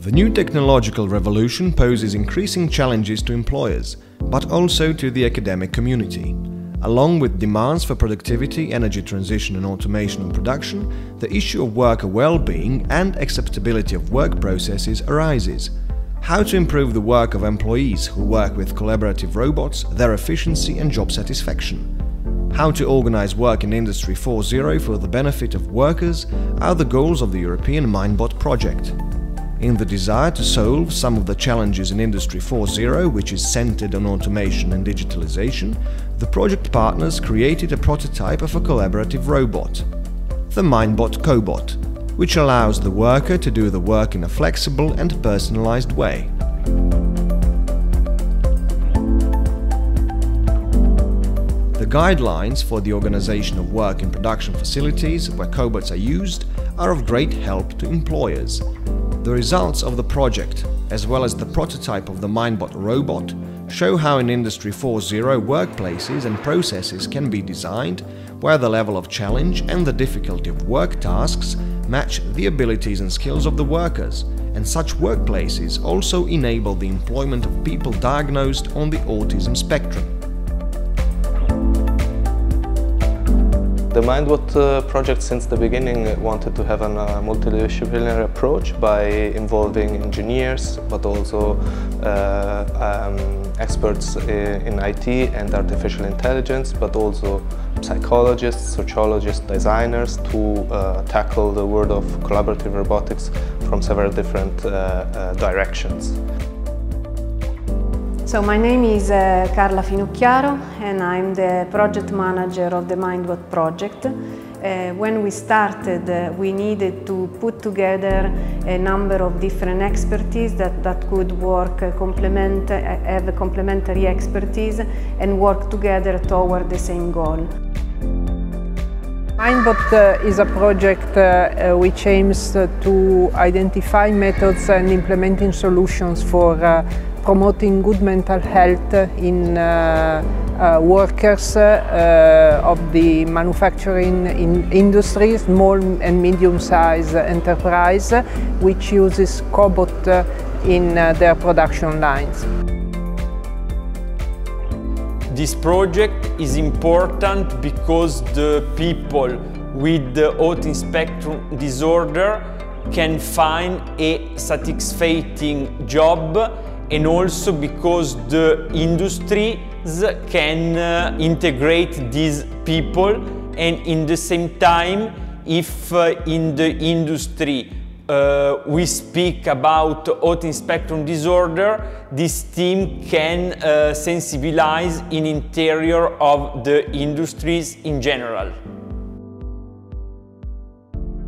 The new technological revolution poses increasing challenges to employers, but also to the academic community. Along with demands for productivity, energy transition and automation in production, the issue of worker well-being and acceptability of work processes arises. How to improve the work of employees who work with collaborative robots, their efficiency and job satisfaction. How to organize work in Industry 4.0 for the benefit of workers are the goals of the European MindBot project. In the desire to solve some of the challenges in Industry 4.0, which is centered on automation and digitalization, the project partners created a prototype of a collaborative robot, the MindBot cobot, which allows the worker to do the work in a flexible and personalized way. The guidelines for the organization of work in production facilities where cobots are used are of great help to employers. The results of the project, as well as the prototype of the MindBot robot, show how in Industry 4.0 workplaces and processes can be designed where the level of challenge and the difficulty of work tasks match the abilities and skills of the workers, and such workplaces also enable the employment of people diagnosed on the autism spectrum. The MindBot project since the beginning wanted to have a multidisciplinary approach by involving engineers, but also experts in IT and artificial intelligence, but also psychologists, sociologists, designers to tackle the world of collaborative robotics from several different directions. So my name is Carla Finucchiaro and I'm the project manager of the MindBot project. When we started, we needed to put together a number of different expertise that could work, have a complementary expertise and work together toward the same goal. MindBot is a project which aims to identify methods and implementing solutions for promoting good mental health in workers of the manufacturing industry, small and medium-sized enterprise, which uses cobot in their production lines. This project is important because the people with the autism spectrum disorder can find a satisfying job, and also because the industries can integrate these people, and in the same time, if in the industry we speak about autism spectrum disorder, this team can sensibilize in interior of the industries in general.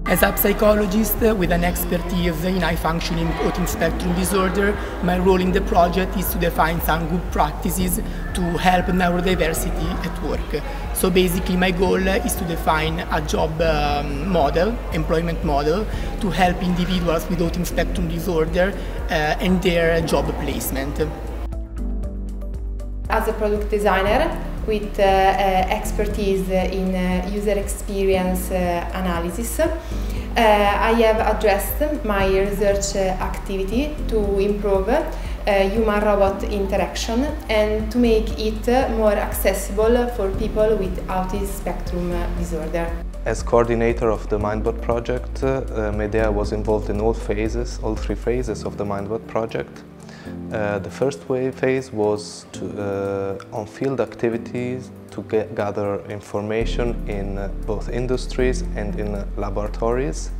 As a psychologist with an expertise in high-functioning autism spectrum disorder, my role in the project is to define some good practices to help neurodiversity at work. So basically my goal is to define a job model, employment model, to help individuals with autism spectrum disorder and their job placement. As a product designer with expertise in user experience analysis, I have addressed my research activity to improve human-robot interaction and to make it more accessible for people with autism spectrum disorder. As coordinator of the MindBot project, Medea was involved in all three phases of the MindBot project. The first phase was on field activities to gather information in both industries and in laboratories,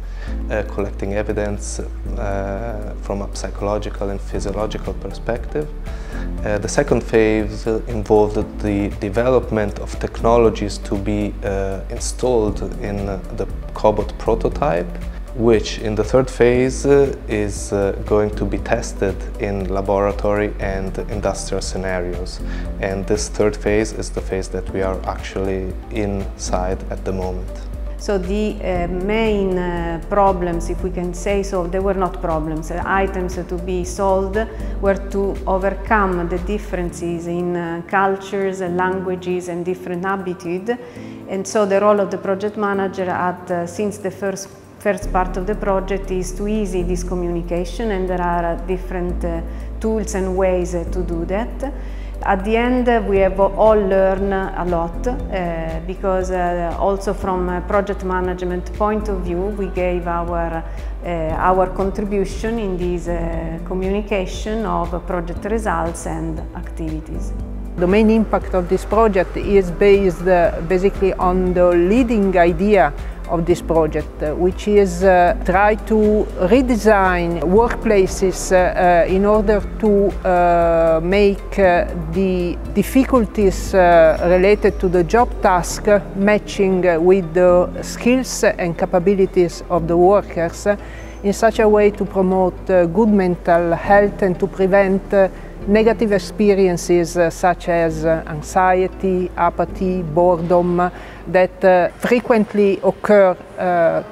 collecting evidence from a psychological and physiological perspective. The second phase involved the development of technologies to be installed in the cobot prototype, which in the third phase is going to be tested in laboratory and industrial scenarios. And this third phase is the phase that we are actually inside at the moment. So the main problems, if we can say so, they were not problems, items to be solved were to overcome the differences in cultures, languages and different attitudes. And so the role of the project manager had, since the first first part of the project is to ease this communication, and there are different tools and ways to do that. At the end, we have all learned a lot because also from a project management point of view, we gave our contribution in this communication of project results and activities. The main impact of this project is based basically on the leading idea of this project, which is try to redesign workplaces in order to make the difficulties related to the job task matching with the skills and capabilities of the workers in such a way to promote good mental health and to prevent negative experiences such as anxiety, apathy, boredom that frequently occur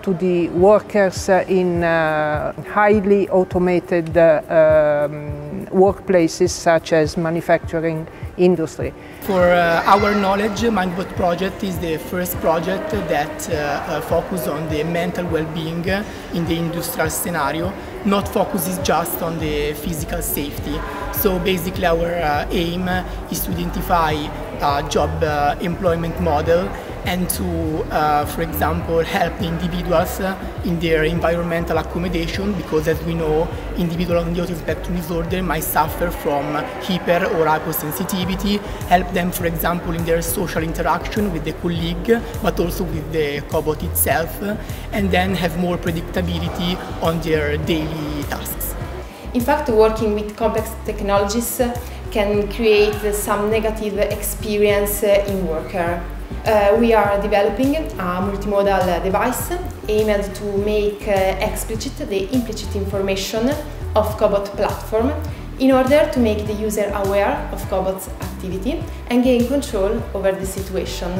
to the workers in highly automated workplaces such as manufacturing industry. For our knowledge, MindBot project is the first project that focuses on the mental well-being in the industrial scenario, not focuses just on the physical safety. So basically our aim is to identify a job employment model and to, for example, help the individuals in their environmental accommodation, because as we know, individuals on the autism spectrum disorder might suffer from hyper or hypersensitivity, help them, for example, in their social interaction with the colleague, but also with the cobot itself, and then have more predictability on their daily tasks. In fact, working with complex technologies can create some negative experience in worker. We are developing a multimodal device aimed to make explicit the implicit information of cobot platform in order to make the user aware of cobot's activity and gain control over the situation.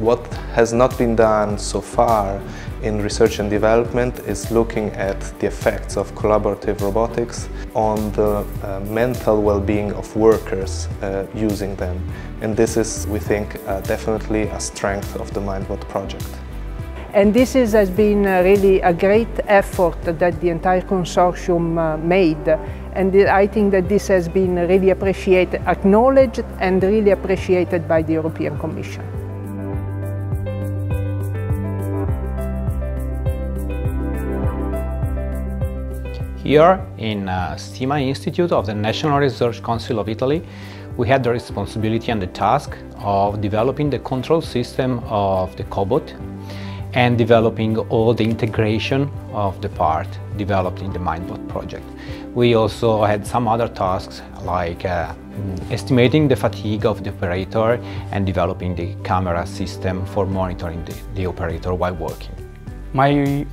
What has not been done so far in research and development is looking at the effects of collaborative robotics on the mental well-being of workers using them. And this is, we think, definitely a strength of the MindBot project. And this has been really a great effort that the entire consortium made. And I think that this has been really appreciated, acknowledged and really appreciated by the European Commission. Here in STIMA Institute of the National Research Council of Italy, we had the responsibility and the task of developing the control system of the cobot and developing all the integration of the part developed in the MindBot project. We also had some other tasks like estimating the fatigue of the operator and developing the camera system for monitoring the operator while working. My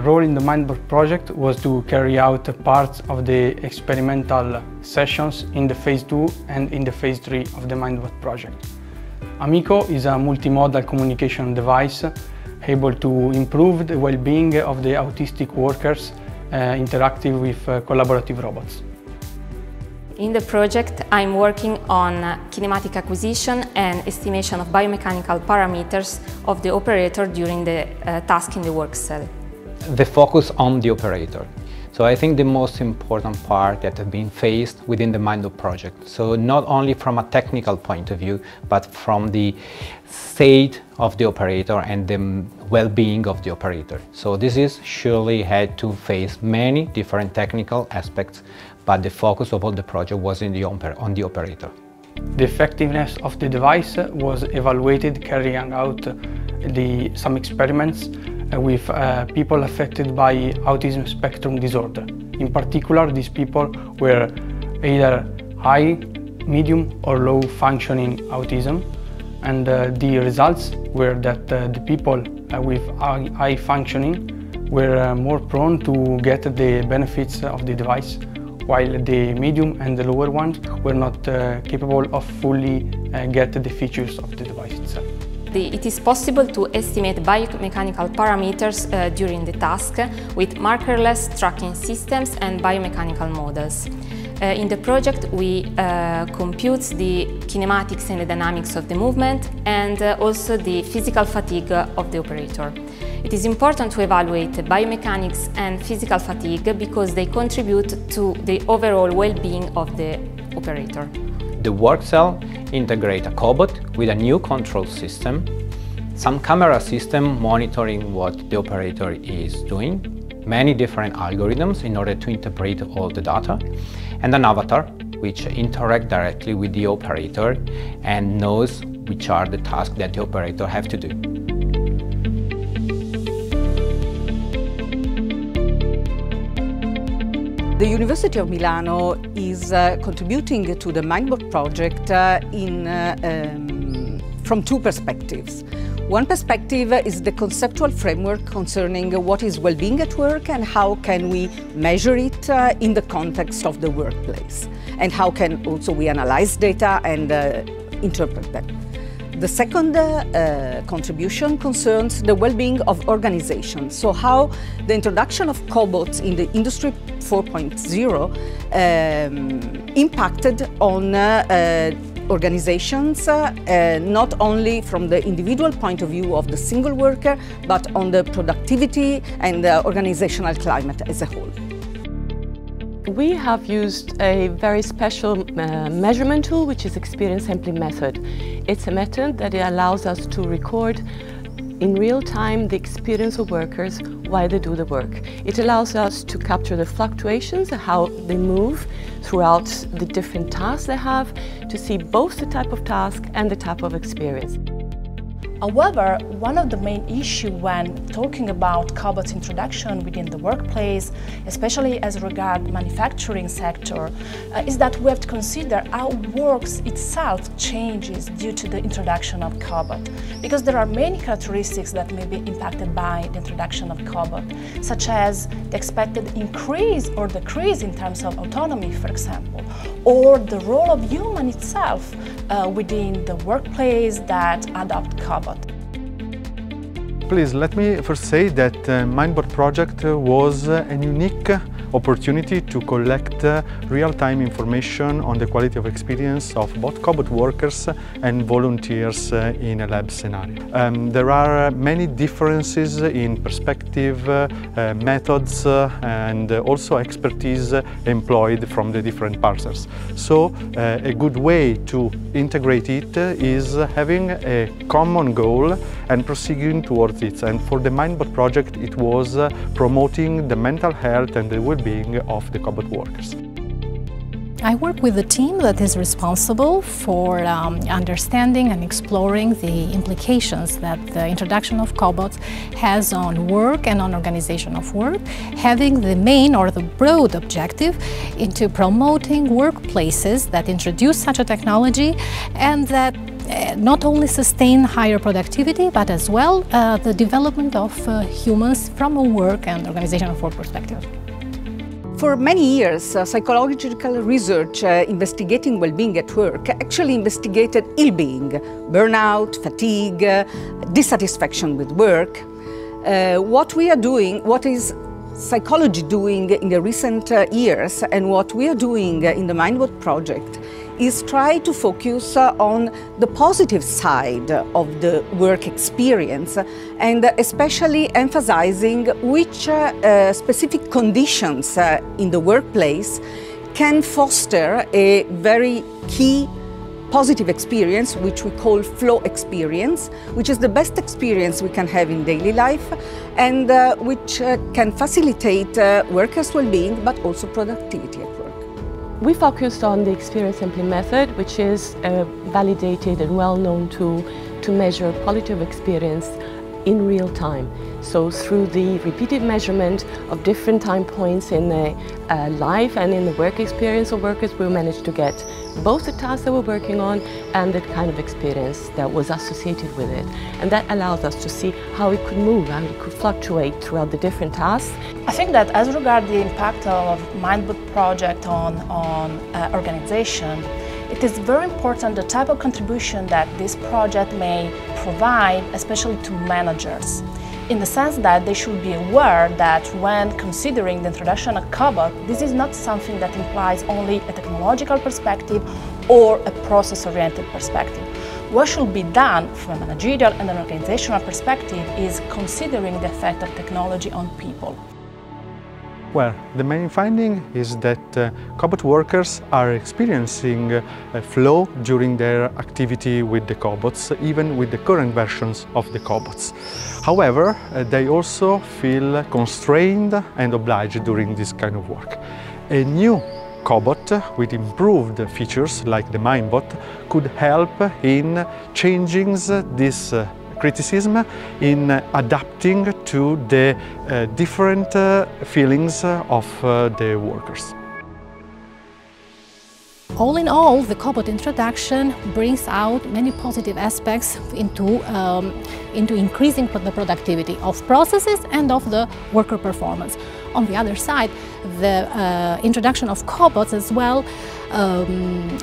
role in the MindBot project was to carry out parts of the experimental sessions in the phase 2 and in the phase 3 of the MindBot project. Amico is a multimodal communication device able to improve the well-being of the autistic workers interacting with collaborative robots. In the project, I'm working on kinematic acquisition and estimation of biomechanical parameters of the operator during the task in the work cell. The focus on the operator. So I think the most important part that has been faced within the MindBot project. So not only from a technical point of view, but from the state of the operator and the well-being of the operator. So this is surely had to face many different technical aspects, but the focus of all the project was on the operator. The effectiveness of the device was evaluated carrying out some experiments with people affected by autism spectrum disorder. In particular, these people were either high, medium or low functioning autism, and the results were that the people with high functioning were more prone to get the benefits of the device, while the medium and the lower ones were not capable of fully get the features of the device itself. It is possible to estimate biomechanical parameters during the task with markerless tracking systems and biomechanical models. In the project, we compute the kinematics and the dynamics of the movement and also the physical fatigue of the operator. It is important to evaluate biomechanics and physical fatigue because they contribute to the overall well-being of the operator. The work cell integrates a cobot with a new control system, some camera system monitoring what the operator is doing, many different algorithms in order to interpret all the data, and an avatar which interacts directly with the operator and knows which are the tasks that the operator has to do. The University of Milano is contributing to the MindBot project from two perspectives. One perspective is the conceptual framework concerning what is well-being at work and how can we measure it in the context of the workplace, and how can also we analyze data and interpret them. The second contribution concerns the well-being of organizations, so how the introduction of cobots in the Industry 4.0 impacted on organizations, not only from the individual point of view of the single worker, but on the productivity and the organizational climate as a whole. We have used a very special measurement tool, which is experience sampling method. It's a method that allows us to record in real time the experience of workers while they do the work. It allows us to capture the fluctuations, how they move throughout the different tasks they have, to see both the type of task and the type of experience. However, one of the main issues when talking about cobot's introduction within the workplace, especially as regards manufacturing sector, is that we have to consider how work itself changes due to the introduction of cobot. Because there are many characteristics that may be impacted by the introduction of cobot, such as the expected increase or decrease in terms of autonomy, for example, or the role of human itself within the workplace that adopt cobot. Please let me first say that MindBot project was a unique opportunity to collect real-time information on the quality of experience of both cobot workers and volunteers in a lab scenario. There are many differences in perspective, methods and also expertise employed from the different parsers. So a good way to integrate it is having a common goal and proceeding towards it. And for the MindBot project, it was promoting the mental health and the well-being of the cobot workers. I work with a team that is responsible for understanding and exploring the implications that the introduction of cobots has on work and on organization of work, having the main or the broad objective into promoting workplaces that introduce such a technology and that not only sustain higher productivity, but as well the development of humans from a work and organization of work perspective. For many years, psychological research investigating well-being at work actually investigated ill-being, burnout, fatigue, dissatisfaction with work. What we are doing, what is psychology doing in the recent years, and what we are doing in the MindBot project is try to focus on the positive side of the work experience and especially emphasizing which specific conditions in the workplace can foster a very key positive experience, which we call flow experience, which is the best experience we can have in daily life and which can facilitate workers' well-being but also productivity at work. We focused on the experience sampling method, which is validated and well known to measure quality of experience in real time. So through the repeated measurement of different time points in the life and in the work experience of workers, we managed to get both the tasks that we're working on and the kind of experience that was associated with it. And that allows us to see how it could move, how it could fluctuate throughout the different tasks. I think that as regards the impact of MindBot project on organization, it is very important the type of contribution that this project may provide, especially to managers. in the sense that they should be aware that when considering the introduction of cobot, this is not something that implies only a technological perspective or a process-oriented perspective. What should be done from a managerial and an organizational perspective is considering the effect of technology on people. Well, the main finding is that cobot workers are experiencing a flow during their activity with the cobots, even with the current versions of the cobots. However, they also feel constrained and obliged during this kind of work. A new cobot with improved features like the MindBot could help in changing this criticism, in adapting to the different feelings of the workers. All in all, the cobot introduction brings out many positive aspects into increasing the productivity of processes and of the worker performance. On the other side, the introduction of cobots as well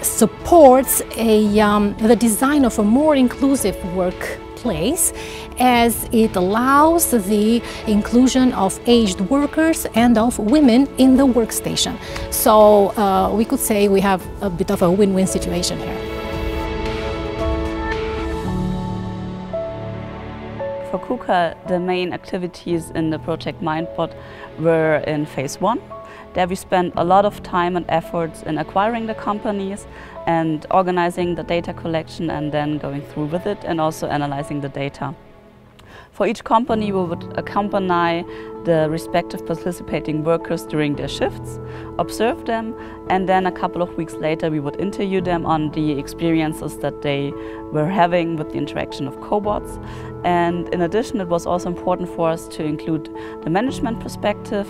supports the design of a more inclusive workplace, as it allows the inclusion of aged workers and of women in the workstation. So we could say we have a bit of a win-win situation here. For KUKA, the main activities in the project MindBot were in phase 1. There we spent a lot of time and efforts in acquiring the companies and organizing the data collection and then going through with it and also analyzing the data. For each company, we would accompany the respective participating workers during their shifts, observe them, and then a couple of weeks later we would interview them on the experiences that they were having with the interaction of cobots. And in addition, it was also important for us to include the management perspective,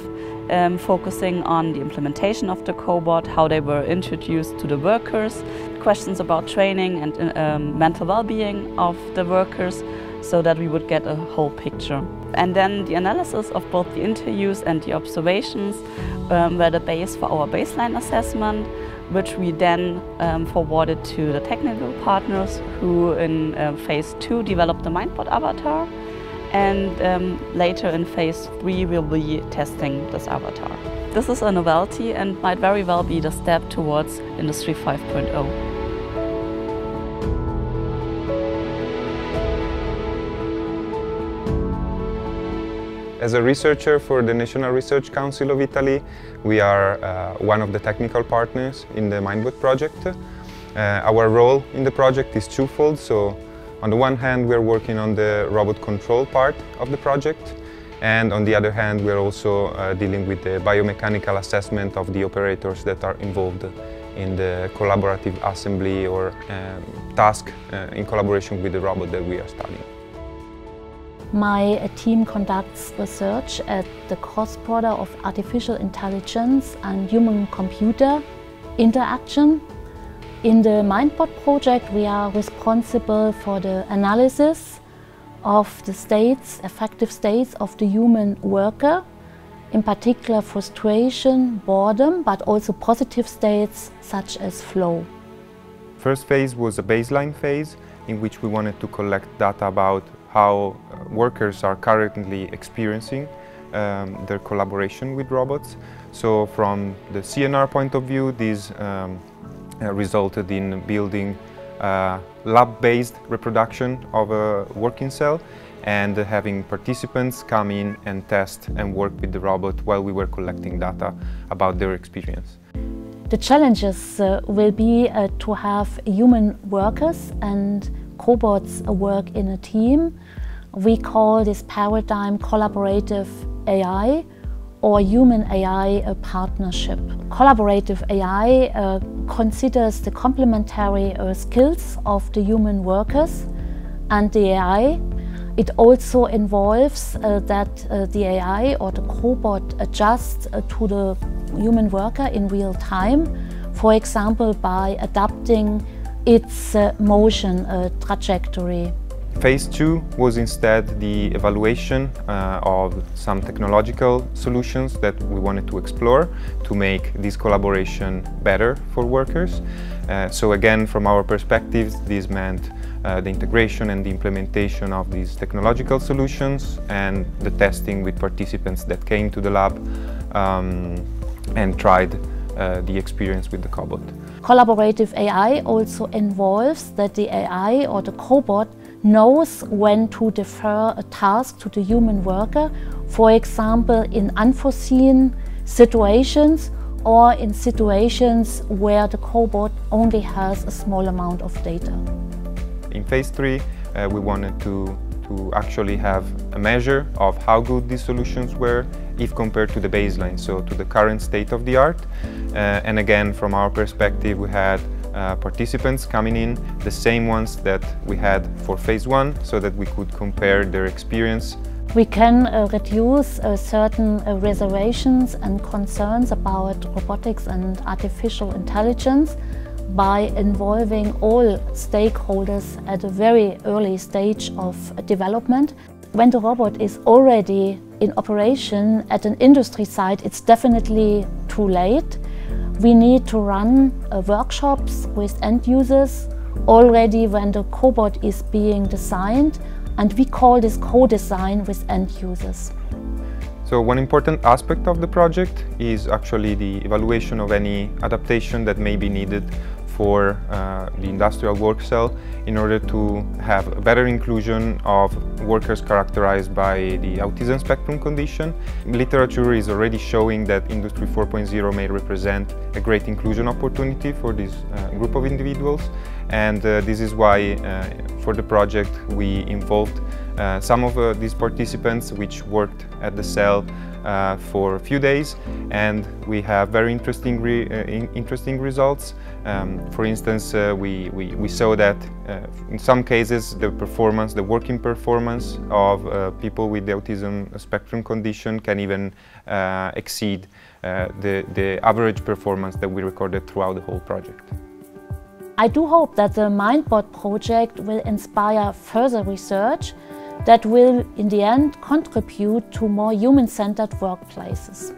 focusing on the implementation of the cobot, how they were introduced to the workers, questions about training and mental well-being of the workers, so that we would get a whole picture. And then the analysis of both the interviews and the observations were the base for our baseline assessment, which we then forwarded to the technical partners who in phase 2 developed the MindBot avatar, and later in phase 3 we'll be testing this avatar. This is a novelty and might very well be the step towards Industry 5.0. As a researcher for the National Research Council of Italy, we are one of the technical partners in the MindBot project. Our role in the project is twofold. So, on the one hand, we are working on the robot control part of the project, and on the other hand, we are also dealing with the biomechanical assessment of the operators that are involved in the collaborative assembly or task in collaboration with the robot that we are studying. My team conducts research at the cross-border of artificial intelligence and human-computer interaction. In the MindBot project, we are responsible for the analysis of the states, affective states of the human worker, in particular frustration, boredom, but also positive states such as flow. First phase was a baseline phase in which we wanted to collect data about how workers are currently experiencing their collaboration with robots. So from the CNR point of view, this resulted in building a lab-based reproduction of a working cell and having participants come in and test and work with the robot while we were collecting data about their experience. The challenges will be to have human workers and cobots work in a team. We call this paradigm collaborative AI or human AI partnership. Collaborative AI considers the complementary skills of the human workers and the AI. It also involves that the AI or the cobot adjusts to the human worker in real time, for example by adapting its motion trajectory. Phase 2 was instead the evaluation of some technological solutions that we wanted to explore to make this collaboration better for workers. So again, from our perspective, this meant the integration and the implementation of these technological solutions and the testing with participants that came to the lab and tried the experience with the cobot. Collaborative AI also involves that the AI or the cobot knows when to defer a task to the human worker, for example in unforeseen situations or in situations where the cobot only has a small amount of data. In phase 3, we wanted to actually have a measure of how good these solutions were if compared to the baseline, so to the current state of the art. And again, from our perspective, we had participants coming in, the same ones that we had for phase 1, so that we could compare their experience. We can reduce certain reservations and concerns about robotics and artificial intelligence by involving all stakeholders at a very early stage of development. When the robot is already in operation at an industry site, it's definitely too late. We need to run workshops with end users already when the cobot is being designed, and we call this co-design with end users. So one important aspect of the project is actually the evaluation of any adaptation that may be needed for the industrial work cell in order to have a better inclusion of workers characterized by the autism spectrum condition. Literature is already showing that Industry 4.0 may represent a great inclusion opportunity for this group of individuals, and this is why for the project we involved some of these participants which worked at the cell for a few days, and we have very interesting results. For instance, we saw that in some cases the working performance of people with the autism spectrum condition can even exceed the average performance that we recorded throughout the whole project. I do hope that the MindBot project will inspire further research that will, in the end, contribute to more human-centered workplaces.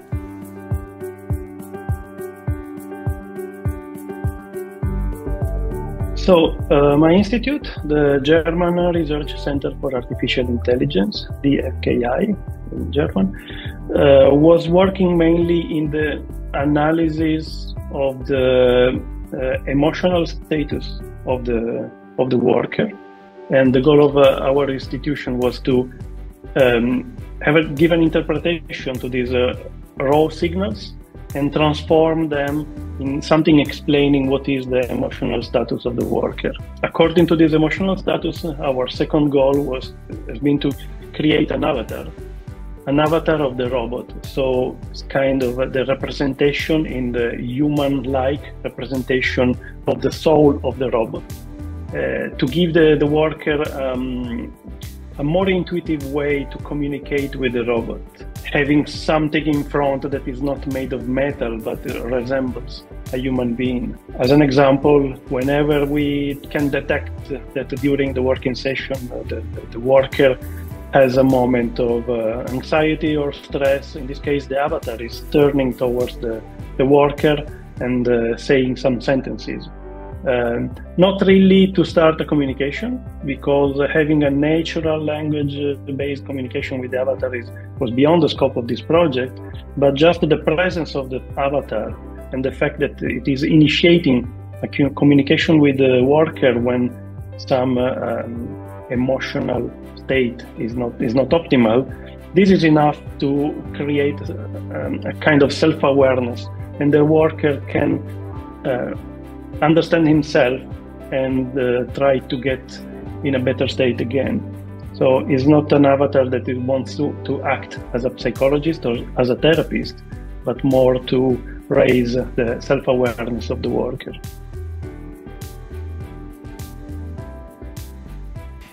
So, my institute, the German Research Center for Artificial Intelligence, DFKI in German, was working mainly in the analysis of the emotional status of the worker. And the goal of our institution was to give an interpretation to these raw signals and transform them in something explaining what is the emotional status of the worker. According to this emotional status, our second goal has been to create an avatar of the robot. So it's kind of the representation in the human-like representation of the soul of the robot. To give the worker a more intuitive way to communicate with the robot, having something in front that is not made of metal but resembles a human being. As an example, whenever we can detect that during the working session the worker has a moment of anxiety or stress, in this case the avatar is turning towards the worker and saying some sentences. Not really to start a communication, because having a natural language-based communication with the avatar was beyond the scope of this project, but just the presence of the avatar and the fact that it is initiating a communication with the worker when some emotional state is not optimal, this is enough to create a kind of self-awareness, and the worker can understand himself and try to get in a better state again. So it's not an avatar that wants to act as a psychologist or as a therapist, but more to raise the self-awareness of the worker.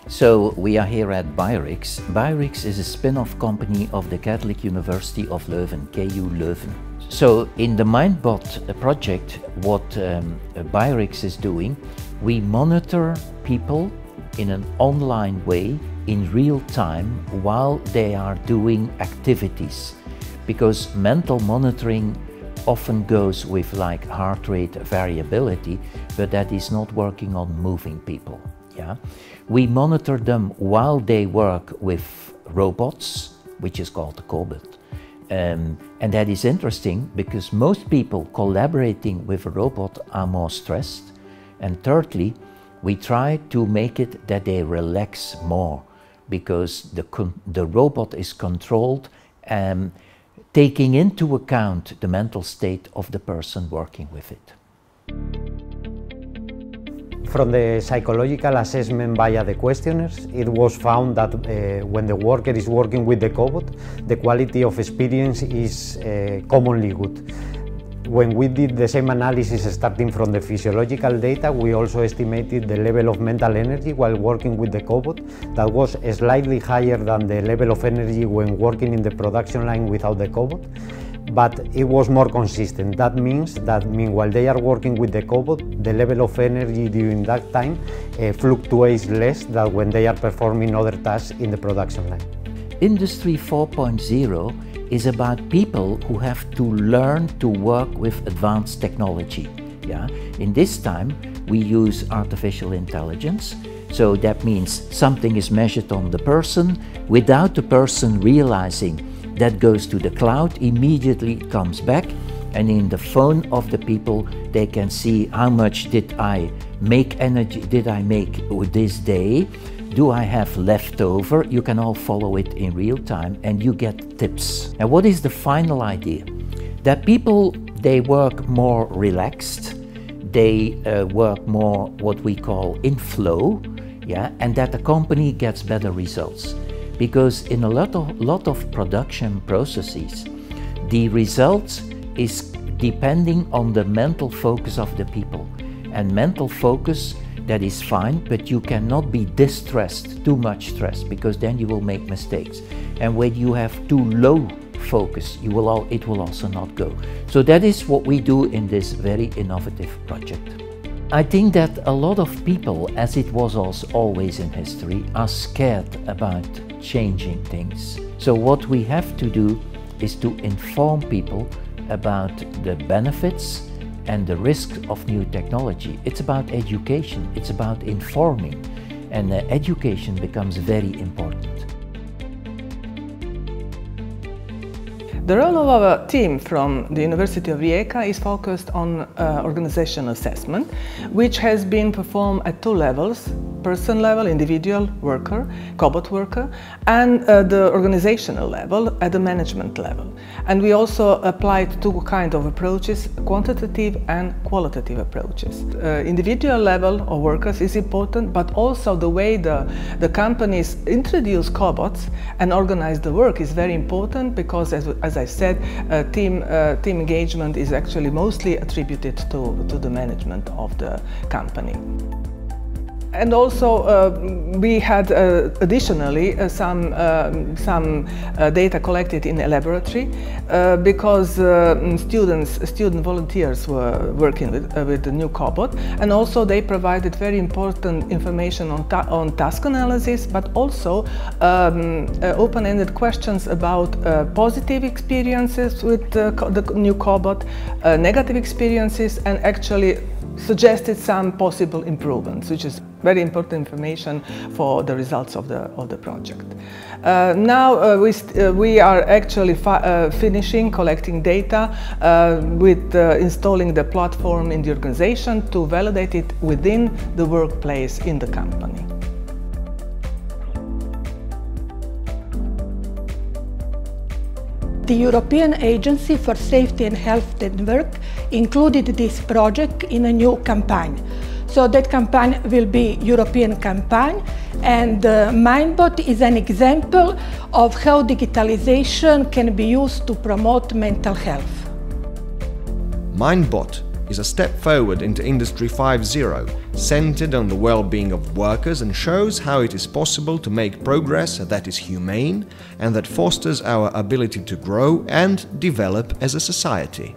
So we are here at Byrix. Byrix is a spin-off company of the Catholic University of Leuven, KU Leuven. So in the MindBot project, what Byrix is doing, we monitor people in an online way in real time while they are doing activities, because mental monitoring often goes with like heart rate variability, but that is not working on moving people. Yeah, we monitor them while they work with robots, which is called the cobot. And that is interesting because most people collaborating with a robot are more stressed. And thirdly, we try to make it that they relax more, because the robot is controlled, taking into account the mental state of the person working with it. From the psychological assessment via the questionnaires, it was found that when the worker is working with the cobot, the quality of experience is commonly good. When we did the same analysis starting from the physiological data, we also estimated the level of mental energy while working with the cobot that was slightly higher than the level of energy when working in the production line without the cobot. But it was more consistent. That means that while they are working with the cobot, the level of energy during that time fluctuates less than when they are performing other tasks in the production line. Industry 4.0 is about people who have to learn to work with advanced technology. Yeah? In this time, we use artificial intelligence. So that means something is measured on the person without the person realizing. That goes to the cloud, immediately comes back, and in the phone of the people they can see how much did I make this day, do I have leftover. You can all follow it in real time and you get tips. And what is the final idea? That people, they work more relaxed, they work more what we call in flow, yeah, and that the company gets better results. Because in a lot of production processes, the results is depending on the mental focus of the people. And mental focus, that is fine, but you cannot be distressed, too much stress, because then you will make mistakes. And when you have too low focus, it will also not go. So that is what we do in this very innovative project. I think that a lot of people, as it was also always in history, are scared about changing things. So what we have to do is to inform people about the benefits and the risks of new technology. It's about education, it's about informing, and education becomes very important. The role of our team from the University of Rijeka is focused on organizational assessment, which has been performed at two levels: person level, individual worker, cobot worker, and the organizational level at the management level. And we also applied two kinds of approaches: quantitative and qualitative approaches. Individual level of workers is important, but also the way the companies introduce cobots and organize the work is very important, because as I said, team engagement is actually mostly attributed to the management of the company. And also we had additionally some data collected in a laboratory because student volunteers were working with the new cobot, and also they provided very important information on task analysis, but also open-ended questions about positive experiences with the new cobot, negative experiences, and actually suggested some possible improvements, which is very important information for the results of the project. Now we are actually finishing collecting data with installing the platform in the organization to validate it within the workplace in the company. The European Agency for Safety and Health at Work included this project in a new campaign. So that campaign will be European campaign, and MindBot is an example of how digitalization can be used to promote mental health. MindBot is a step forward into Industry 5.0, centered on the well-being of workers, and shows how it is possible to make progress that is humane and that fosters our ability to grow and develop as a society.